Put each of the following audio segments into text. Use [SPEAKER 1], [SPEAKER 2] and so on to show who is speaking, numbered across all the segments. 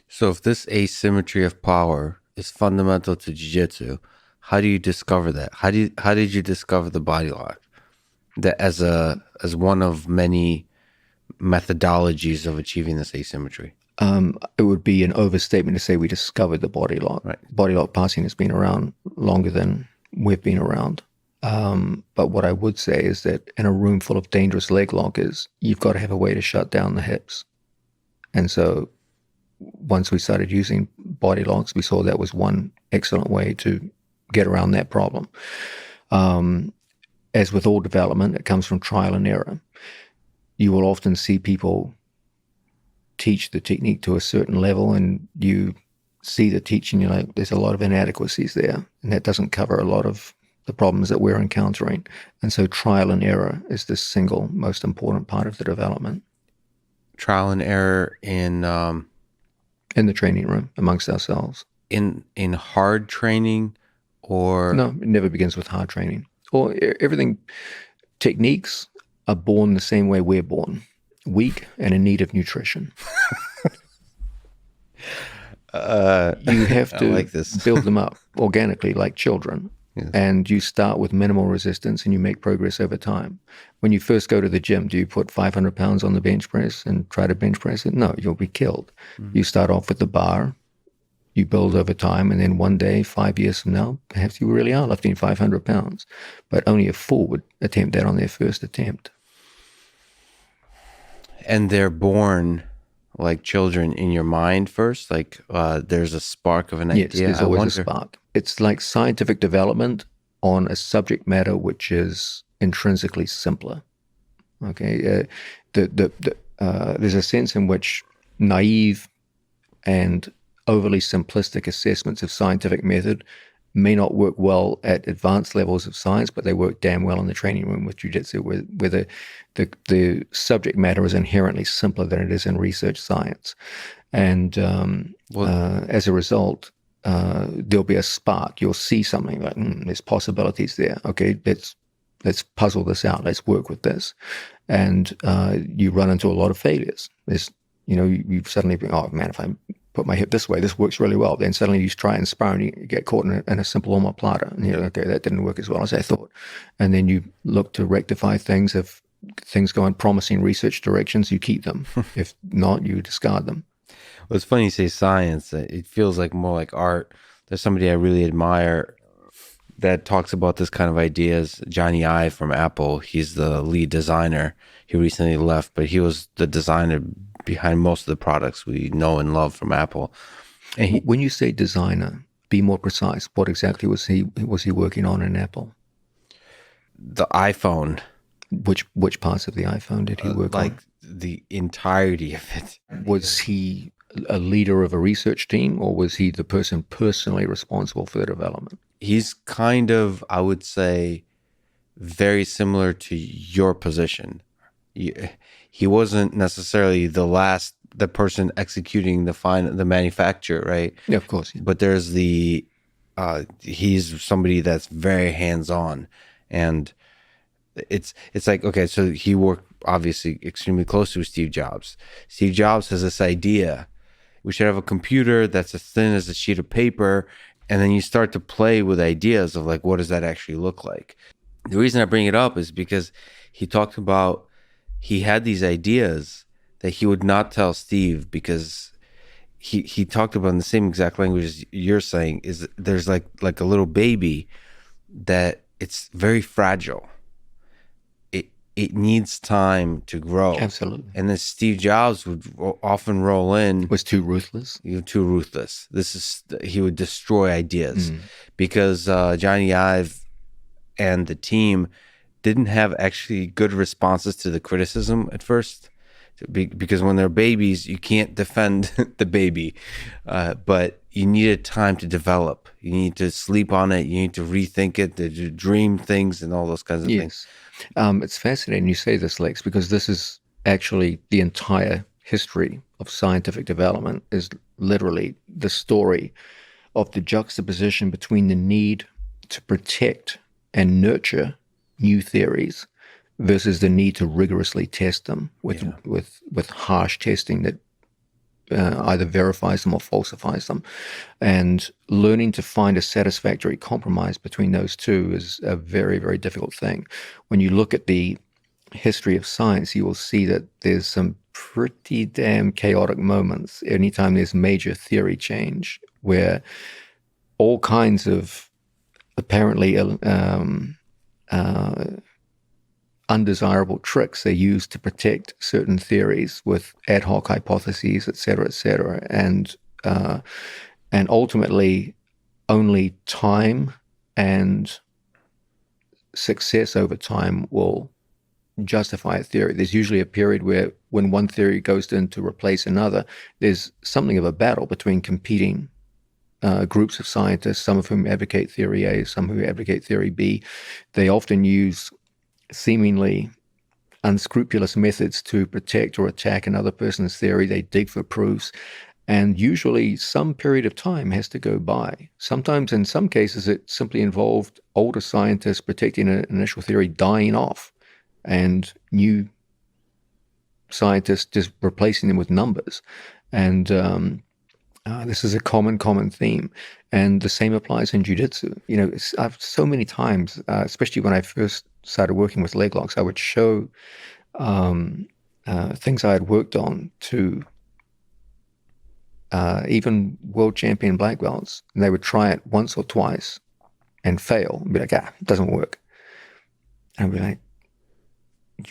[SPEAKER 1] So if this asymmetry of power is fundamental to jiu-jitsu, how do you discover that? How did you discover the body lock? That as one of many methodologies of achieving this asymmetry.
[SPEAKER 2] It would be an overstatement to say we discovered the body lock.
[SPEAKER 1] Right.
[SPEAKER 2] Body lock passing has been around longer than we've been around. But what I would say is that in a room full of dangerous leg lockers, you've got to have a way to shut down the hips. And so once we started using body locks, we saw that was one excellent way to get around that problem. As with all development, it comes from trial and error. You will often see people teach the technique to a certain level, and you see the teaching, you're like, there's a lot of inadequacies there, and that doesn't cover a lot of the problems that we're encountering. And so trial and error is the single most important part of the development.
[SPEAKER 1] Trial and error in
[SPEAKER 2] the training room amongst ourselves.
[SPEAKER 1] In hard training, or
[SPEAKER 2] no, it never begins with hard training. Or everything. Techniques are born the same way we're born, weak and in need of nutrition. You have to
[SPEAKER 1] like this.
[SPEAKER 2] build them up organically like children. Yes. And you start with minimal resistance and you make progress over time. When you first go to the gym, do you put 500 pounds on the bench press and try to bench press it? No, you'll be killed. Mm-hmm. You start off with the bar, you build over time, and then one day, 5 years from now, perhaps you really are lifting 500 pounds. But only a fool would attempt that on their first attempt.
[SPEAKER 1] And they're born like children in your mind first? Like there's a spark of an idea?
[SPEAKER 2] Yes, there's always a spark. It's like scientific development on a subject matter which is intrinsically simpler. Okay, there's a sense in which naive and overly simplistic assessments of scientific method may not work well at advanced levels of science, but they work damn well in the training room with jiu-jitsu, where the subject matter is inherently simpler than it is in research science. And as a result, there'll be a spark. You'll see something like, there's possibilities there. Okay, let's puzzle this out. Let's work with this. And you run into a lot of failures. You suddenly think, oh man, if I put my hip this way, this works really well. Then suddenly you try and spar and you get caught in a simple omoplata. And you're like, okay, that didn't work as well as I thought. And then you look to rectify things. If things go in promising research directions, you keep them. If not, you discard them.
[SPEAKER 1] Well, it's funny you say science. It feels like more like art. There's somebody I really admire that talks about this kind of ideas. Johnny Ive from Apple. He's the lead designer. He recently left, but he was the designer behind most of the products we know and love from Apple.
[SPEAKER 2] And when you say designer, be more precise. What exactly was he working on in Apple?
[SPEAKER 1] The iPhone.
[SPEAKER 2] Which parts of the iPhone did he work on?
[SPEAKER 1] Like the entirety of it.
[SPEAKER 2] Was he a leader of a research team, or was he the person personally responsible for the development?
[SPEAKER 1] He's kind of, I would say, very similar to your position. He wasn't necessarily the person executing the manufacture, right?
[SPEAKER 2] Yeah, of course. Yeah.
[SPEAKER 1] But there's he's somebody that's very hands-on, and it's like, okay, so he worked obviously extremely close to Steve Jobs. Steve Jobs has this idea: we should have a computer that's as thin as a sheet of paper, and then you start to play with ideas of like, what does that actually look like? The reason I bring it up is because he talked about he had these ideas that he would not tell Steve, because he talked about in the same exact language as you're saying, is there's like a little baby that it's very fragile. It needs time to grow.
[SPEAKER 2] Absolutely.
[SPEAKER 1] And then Steve Jobs would often roll in.
[SPEAKER 2] Was too ruthless.
[SPEAKER 1] Too ruthless. He would destroy ideas because Johnny Ive and the team didn't have actually good responses to the criticism at first, because when they're babies, you can't defend the baby, but you needed time to develop. You need to sleep on it. You need to rethink it, to dream things and all those kinds of things.
[SPEAKER 2] It's fascinating you say this, Lex, because this is actually the entire history of scientific development, is literally the story of the juxtaposition between the need to protect and nurture new theories versus the need to rigorously test them with harsh testing that either verifies them or falsifies them. And learning to find a satisfactory compromise between those two is a very, very difficult thing. When you look at the history of science, you will see that there's some pretty damn chaotic moments anytime there's major theory change, where all kinds of apparently undesirable tricks are used to protect certain theories with ad hoc hypotheses, et cetera, and ultimately only time and success over time will justify a theory. There's usually a period where when one theory goes in to replace another, there's something of a battle between competing groups of scientists, some of whom advocate theory A, some who advocate theory B. They often use seemingly unscrupulous methods to protect or attack another person's theory. They dig for proofs, and usually some period of time has to go by. Sometimes, in some cases, it simply involved older scientists protecting an initial theory dying off, and new scientists just replacing them with numbers. And this is a common theme. And the same applies in jiu-jitsu. I've so many times, especially when I first started working with leg locks, I would show things I had worked on to even world champion black belts. And they would try it once or twice and fail and be like, it doesn't work. And I'd be like,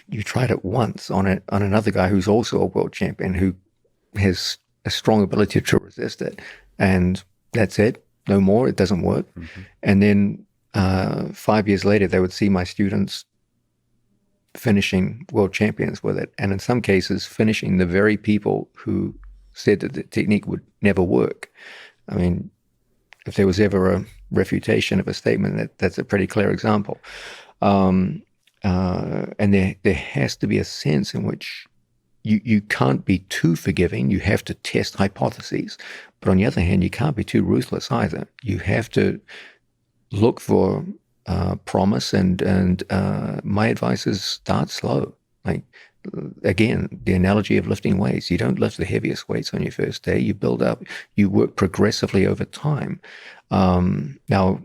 [SPEAKER 2] you tried it once on another guy who's also a world champion, who has a strong ability to resist it, and that's it, no more, it doesn't work. Mm-hmm. And then 5 years later, they would see my students finishing world champions with it, and in some cases finishing the very people who said that the technique would never work. I mean, if there was ever a refutation of a statement, that's a pretty clear example. And there has to be a sense in which you can't be too forgiving. You have to test hypotheses. But on the other hand, you can't be too ruthless either. You have to look for promise, and my advice is start slow. Like, again, the analogy of lifting weights. You don't lift the heaviest weights on your first day. You build up, you work progressively over time. Now,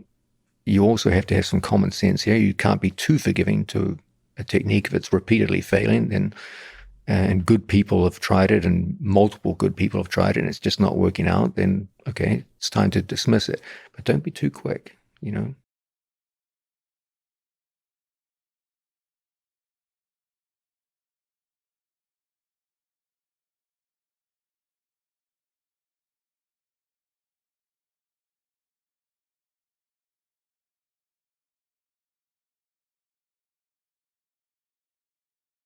[SPEAKER 2] you also have to have some common sense here. You can't be too forgiving to a technique if it's repeatedly failing, and good people have tried it, and multiple good people have tried it, and it's just not working out. Then, okay, it's time to dismiss it. But don't be too quick,